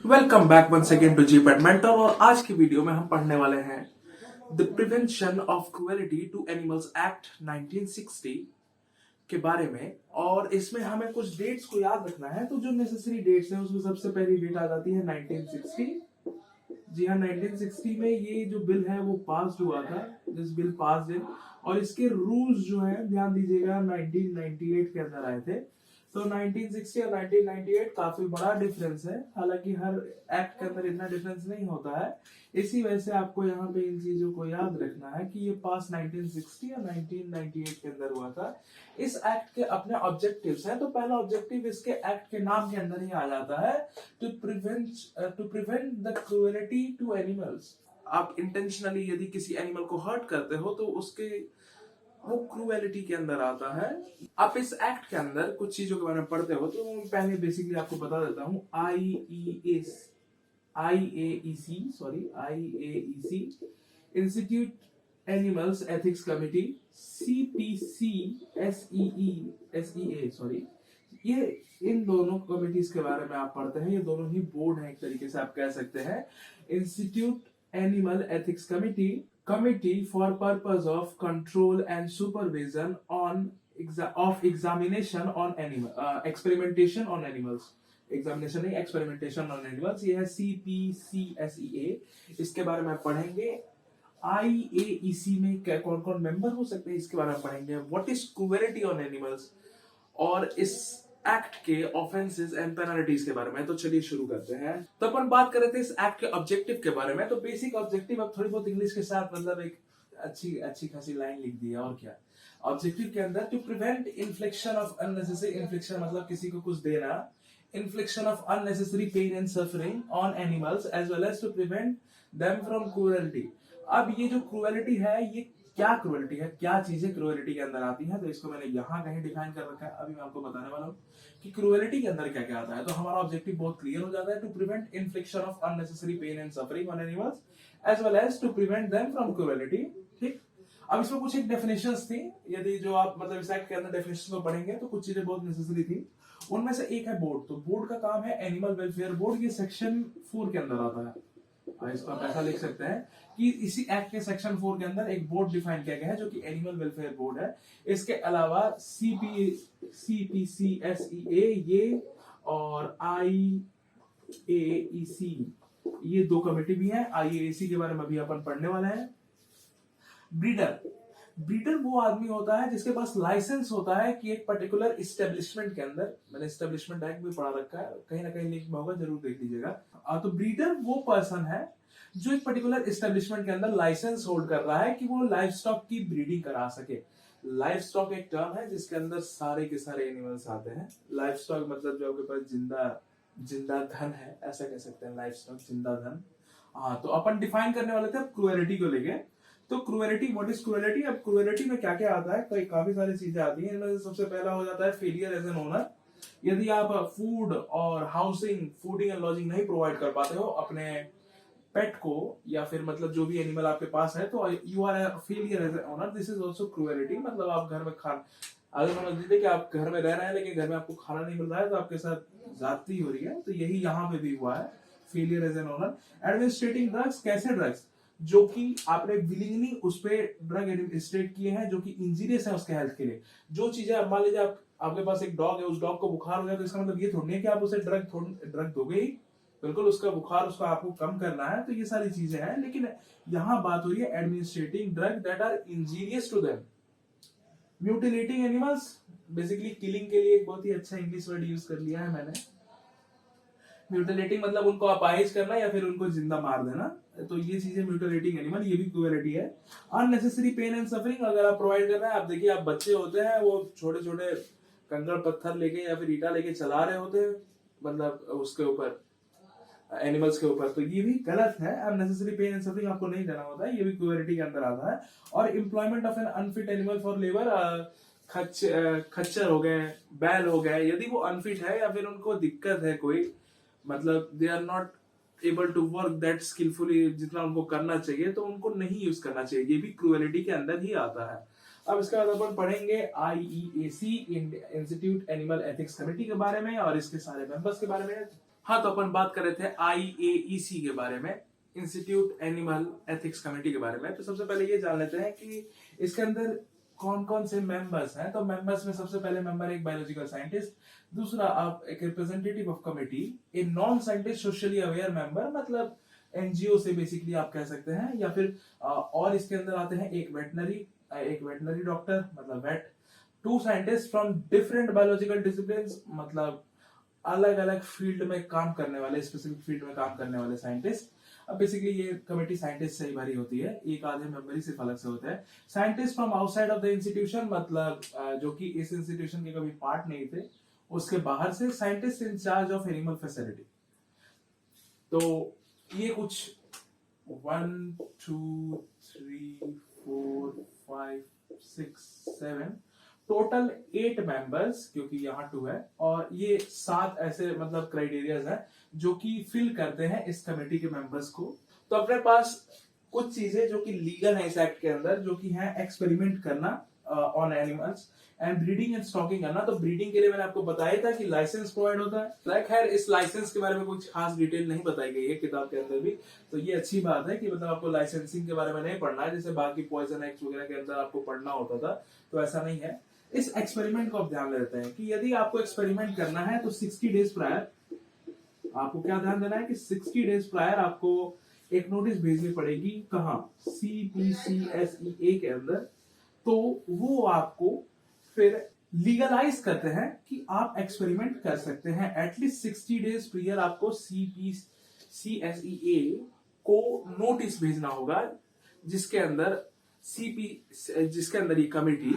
Welcome back once again to GPAT mentor. और आज की वीडियो में हम पढ़ने वाले हैं the prevention of cruelty to animals act 1960 के बारे में। और इसमें हमें कुछ डेट्स को याद रखना है। तो जो नेसेसरी डेट्स हैं उसमें सबसे पहली डेट आ जाती है 1960। जी हाँ, 1960 में ये जो बिल है वो पास हुआ था। दिस बिल पास इन, और इसके रूल्स जो है ध्यान दीजिएगा 1998 के अंदर आए थे। तो 1960 और 1998 काफी बड़ा डिफरेंस है। हालांकि हर एक्ट के अंदर इतना डिफरेंस नहीं होता है, इसी वजह से आपको यहाँ पे इन चीजों को याद रखना है कि ये पास 1960 और 1998 के अंदर हुआ था। इस एक्ट के अपने ऑब्जेक्टिव्स हैं। तो पहला ऑब्जेक्टिव इसके एक्ट के नाम के अंदर ही आ जाता है, to prevent the cruelty to animals. आप इंटेंशनली यदि किसी एनिमल को हर्ट करते हो तो उसके वो क्रूएलिटी के अंदर आता है। आप इस एक्ट के अंदर कुछ चीजों के बारे में पढ़ते हो तो पहले बेसिकली आपको बता देता हूँ। IAEC institute animals ethics committee, CPCSEA, ये इन दोनों कमिटीज के बारे में आप पढ़ते हैं। ये दोनों ही बोर्ड हैं, एक तरीके से आप कह सकते हैं। Institute animal ethics committee for purpose of control and supervision on of examination on experimentation on animals। Examination नहीं, एक्सपेरिमेंटेशन ऑन एनिमल्स, ये है CPCSEA। इसके बारे में पढ़ेंगे। IAEC में कौन कौन मेंबर हो सकते हैं इसके बारे में पढ़ेंगे। What is cruelty on animals, और इस एक्ट के ऑफेंसेस एंड पेनल्टीज के बारे में। तो चलिए शुरू करते हैं। तो अपन बात कर रहे थे इस एक्ट के ऑब्जेक्टिव के बारे में। तो बेसिक ऑब्जेक्टिव, अब थोड़ी बहुत इंग्लिश के साथ मतलब एक अच्छी खासी लाइन लिख दी है, और क्या। ऑब्जेक्टिव के अंदर to prevent infliction of unnecessary, infliction मतलब किसी को कुछ देना, infliction of unnecessary pain and suffering on animals as well as to prevent them from cruelty. अब ये जो क्रूएलिटी है, ये क्या क्रूएलिटी है, क्या चीजें क्रूएलिटी के अंदर आती हैं, तो इसको मैंने यहाँ कहीं डिफाइन कर रखा है। अभी मैं आपको बताने वाला हूँ कि क्रूएलिटी के अंदर क्या क्या आता है। तो हमारा ऑब्जेक्टिव बहुत क्लियर हो जाता है, to prevent infliction of unnecessary pain and suffering on animals as well as to prevent them from cruelty. ठीक, अब इसमें कुछ एक डेफिनेशंस थी। यदि जो आप मतलब इस एक्ट के अंदर डेफिनेशंस को पढ़ेंगे तो कुछ चीजें बहुत नेसेसरी थी। उनमें से एक है बोर्ड। तो बोर्ड का काम है एनिमल वेलफेयर बोर्ड। ये सेक्शन 4 के अंदर आता है। इसको आप ऐसा लिख सकते हैं कि इसी एक्ट के सेक्शन 4 के अंदर एक बोर्ड डिफाइन किया गया है जो कि एनिमल वेलफेयर बोर्ड है। इसके अलावा CPCSEA ये और IAEC ये दो कमेटी भी है। IAEC के बारे में अभी अपन पढ़ने वाले हैं। ब्रीडर वो आदमी होता है जिसके पास लाइसेंस होता है कि एक पर्टिकुलर इस्टेब्लिशमेंट के अंदर, मैंने इस्टेब्लिशमेंट एक्ट भी पढ़ा रखा है, कहीं ना कहीं लिंक में होगा, जरूर देख लीजिएगा। तो ब्रीडर वो पर्सन है जो एक पर्टिकुलर इस्टेब्लिशमेंट के अंदर लाइसेंस होल्ड कर रहा है कि वो लाइफ स्टॉक की ब्रीडिंग करा सके। लाइफ स्टॉक एक टर्म है जिसके अंदर सारे के सारे एनिमल्स आते हैं। लाइफ स्टॉक मतलब जो आपके पास जिंदा धन है, ऐसा कह सकते हैं। लाइफ स्टॉक जिंदा धन। हाँ, तो अपन डिफाइन करने वाले थे क्रूएलिटी को लेके। तो क्रूएलिटी, व्हाट इज क्रूएलिटी। अब क्रूएलिटी में क्या क्या आता है, तो काफी सारी चीजें आती हैं। इनमें सबसे पहला हो जाता है फेलियर एज एन ओनर। यदि आप फूड और हाउसिंग, फूडिंग एंड लॉजिंग नहीं प्रोवाइड कर पाते हो अपने पेट को, या फिर मतलब जो भी एनिमल आपके पास है, तो you are a failure as an owner. This is also cruelty. मतलब आप घर में अगर समझ लीजिए कि आप घर में रह रहे हैं लेकिन घर में आपको खाना नहीं मिल रहा है, तो आपके साथ ज्यादती हो रही है। तो यही यहाँ पे भी हुआ है, failure as an owner. Administering drugs, कैसे ड्रग्स जो कि आपने विलिंगली उस पे ड्रग एडमिनिस्ट्रेट किए हैं जो कि इंजीरियस है उसके हेल्थ के लिए। जो चीजें, मान लीजिए आपके पास एक डॉग है, उस डॉग को बुखार हो गया, तो इसका मतलब ये थोड़ी नहीं है कि आप उसे ड्रग दोगे ही। बिल्कुल, उसका बुखार उसको आपको कम करना है। तो ये सारी चीजें हैं, लेकिन यहाँ बात हो रही है administrating drug that are injurious to them. Mutilating animals, basically killing के लिए एक बहुत ही अच्छा इंग्लिश वर्ड यूज कर लिया है मैंने। म्यूटिलेटिंग मतलब उनको अपाहिज करना या फिर उनको जिंदा मार देना। तो ये चीजें म्यूटिलेटिंग एनिमल, ये भी क्रूएलिटी है। अननेसेसरी पेन एंड सफरिंग अगर आप प्रोवाइड कर रहे हैं। आप देखिए, आप बच्चे होते हैं, वो छोटे छोटे कंकड़ पत्थर लेके या फिर ईटा लेके चला रहे होते हैं, मतलब उसके ऊपर, एनिमल्स के ऊपर, तो ये भी गलत है। अननेसेसरी पेन एंड सफरिंग आपको नहीं देना होता है, ये भी क्रूएलिटी के अंदर आता है। और employment of an unfit animal for labour, खच्चर हो गए, बैल हो गए, यदि वो अनफिट है या फिर उनको दिक्कत है कोई, मतलब they are not able to work that skilfully, जितना उनको करना चाहिए, तो उनको नहीं यूज करना चाहिए। ये भी क्रूएलिटी के अंदर ही आता है। अब इसके बाद अपन पढ़ेंगे IEAC institute animal ethics committee के बारे में और इसके सारे मेंबर्स के बारे में। हाँ, तो अपन बात कर रहे थे IAEC के बारे में, इंस्टीट्यूट एनिमल एथिक्स कमेटी के बारे में। तो सबसे पहले ये जान लेते हैं कि इसके अंदर कौन कौन से मेंबर्स हैं। तो मेंबर्स में सबसे पहले मेंबर एक बायोलॉजिकल साइंटिस्ट, दूसरा आप एक representative of committee, a non scientist socially aware member, मतलब एनजीओ से बेसिकली आप कह सकते हैं, या फिर और इसके अंदर आते हैं एक वेटनरी डॉक्टर मतलब vet, 2 scientist from different biological disciplines, मतलब अलग अलग फील्ड में काम करने वाले, स्पेसिफिक फील्ड में काम करने वाले साइंटिस्ट। अब बेसिकली ये कमेटी साइंटिस्ट से ही भरी होती है, एक आधे मेंबर ही सिर्फ अलग से होता है। Scientist from outside of the institution, मतलब जो कि इस इंस्टीट्यूशन के कभी पार्ट नहीं थे, उसके बाहर से scientist in charge of animal facility. तो ये कुछ 1 2 3 4 5 6 7 टोटल 8 मेंबर्स, क्योंकि यहाँ 2 है, और ये 7 ऐसे मतलब क्राइटेरियाज हैं जो कि फिल करते हैं इस कमेटी के मेंबर्स को। तो अपने पास कुछ चीजें जो कि लीगल है इस एक्ट के अंदर, जो कि है एक्सपेरिमेंट करना on animals and breeding and stocking करना। तो ब्रीडिंग के लिए मैंने आपको बताया था कि लाइसेंस प्रोवाइड होता है। खैर इस लाइसेंस के बारे में कुछ खास डिटेल नहीं बताई गई है किताब के अंदर भी, तो ये अच्छी बात है कि मतलब आपको लाइसेंसिंग के बारे में नहीं पढ़ना है, जैसे बाकी पॉइजन एक्ट वगैरह के अंदर आपको पढ़ना होता था, तो ऐसा नहीं है। इस एक्सपेरिमेंट को आप ध्यान देते हैं कि यदि आपको एक्सपेरिमेंट करना है तो 60 डेज प्रायर आपको क्या ध्यान देना है कि 60 डेज प्रायर आपको एक नोटिस भेजनी पड़ेगी। कहां? CPCSEA के अंदर। तो वो आपको फिर लीगलाइज करते हैं कि आप एक्सपेरिमेंट कर सकते हैं। एटलीस्ट 60 डेज प्रियर आपको CPCSEA को नोटिस भेजना होगा, जिसके अंदर ये कमेटी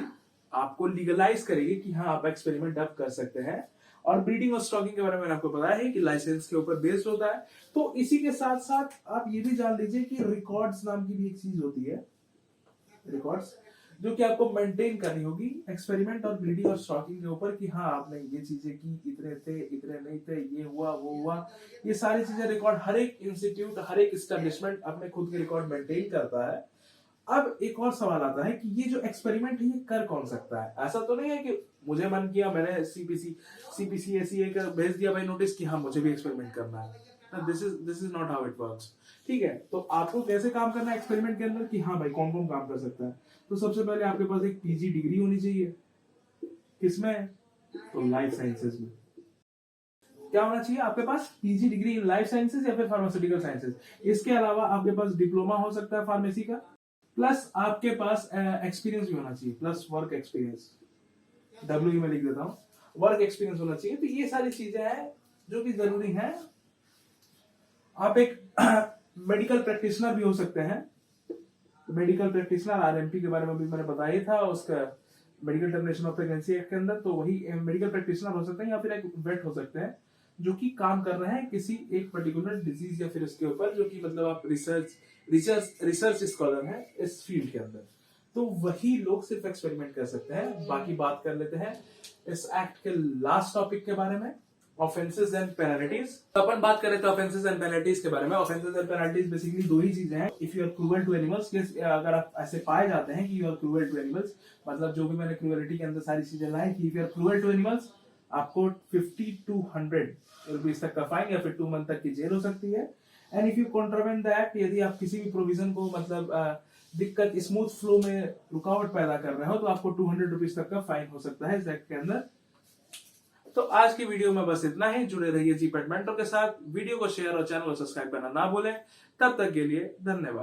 आपको लीगलाइज करेगी कि हाँ आप एक्सपेरिमेंट अब कर सकते हैं। और ब्रीडिंग और स्टॉकिंग के बारे में मैंने आपको बताया है कि लाइसेंस के ऊपर बेस्ड होता है। तो इसी के साथ साथ आप ये भी जान लीजिए कि रिकॉर्ड्स नाम की भी एक चीज होती है, रिकॉर्ड्स, जो कि आपको मेंटेन करनी होगी एक्सपेरिमेंट और ब्रीडिंग और स्टॉकिंग के ऊपर, कि हाँ आपने ये चीजें की, इतने थे, इतने नहीं थे, ये हुआ, वो हुआ, ये सारी चीजें रिकॉर्ड हर एक इंस्टीट्यूट, हर एक एस्टेब्लिशमेंट अपने खुद के रिकॉर्ड मेंटेन करता है। अब एक और सवाल आता है कि ये जो एक्सपेरिमेंट है ये कर कौन सकता है? ऐसा तो नहीं है कि मुझे मन किया मैंने CPCSEA का भेज दिया भाई नोटिस कि हाँ मुझे भी एक्सपेरिमेंट करना है। This is not how it works. ठीक है, तो आपको कैसे काम करना है एक्सपेरिमेंट के अंदर कि हाँ भाई कौन कौन काम कर सकता है? तो सबसे पहले आपके पास एक PG डिग्री होनी चाहिए। किसमें? तो लाइफ साइंसेज में। क्या होना चाहिए आपके पास? PG degree in life sciences या फिर फार्मास्यूटिकल साइंसेज। इसके अलावा आपके पास डिप्लोमा हो सकता है फार्मेसी का, प्लस आपके पास एक्सपीरियंस भी होना चाहिए, प्लस वर्क एक्सपीरियंस। WE में लिख देता हूं, वर्क एक्सपीरियंस होना चाहिए। तो ये सारी चीजें हैं जो कि जरूरी हैं। आप एक मेडिकल प्रैक्टिशनर भी हो सकते हैं। मेडिकल प्रैक्टिशनर RMP के बारे में भी मैंने बताया था, उसका medical termination of pregnancy act के अंदर। तो वही मेडिकल प्रैक्टिशनर हो सकते हैं, या फिर एक वेट हो सकते हैं जो कि काम कर रहे हैं किसी एक पर्टिकुलर डिजीज या फिर उसके ऊपर, जो कि मतलब आप रिसर्च स्कॉलर हैं इस फील्ड के अंदर। तो वही लोग सिर्फ एक्सपेरिमेंट कर सकते हैं। बाकी बात कर लेते हैं इस एक्ट के लास्ट टॉपिक के बारे में, ऑफेंसेस एंड पेनल्टीज। तो अपन बात कर रहे थे ऑफेंसेस एंड पेनल्टीज के बारे में। ऑफेंसेस एंड पेनल्टीज बेसिकली 2 ही चीजें हैं। If you are cruel to animals, अगर आप ऐसे पाए जाते हैं कि you are cruel to animals, मतलब जो भी मैंने क्रूअलिटी के अंदर सारी चीजें लाई कि if you are cruel to animals, आपको 50 to 100 रुपीज तक का फाइन या फिर 2 मंथ तक की जेल हो सकती है। And if you contravene the act, यदि आप किसी भी प्रोविजन को मतलब दिक्कत, स्मूथ फ्लो में रुकावट पैदा कर रहे हो, तो आपको 200 रुपीज तक का फाइन हो सकता है इस एक्ट के अंदर। तो आज की वीडियो में बस इतना ही। जुड़े रहिए जी पेट मेंटर के साथ। वीडियो को शेयर और चैनल को सब्सक्राइब करना ना भूलें। तब तक के लिए धन्यवाद।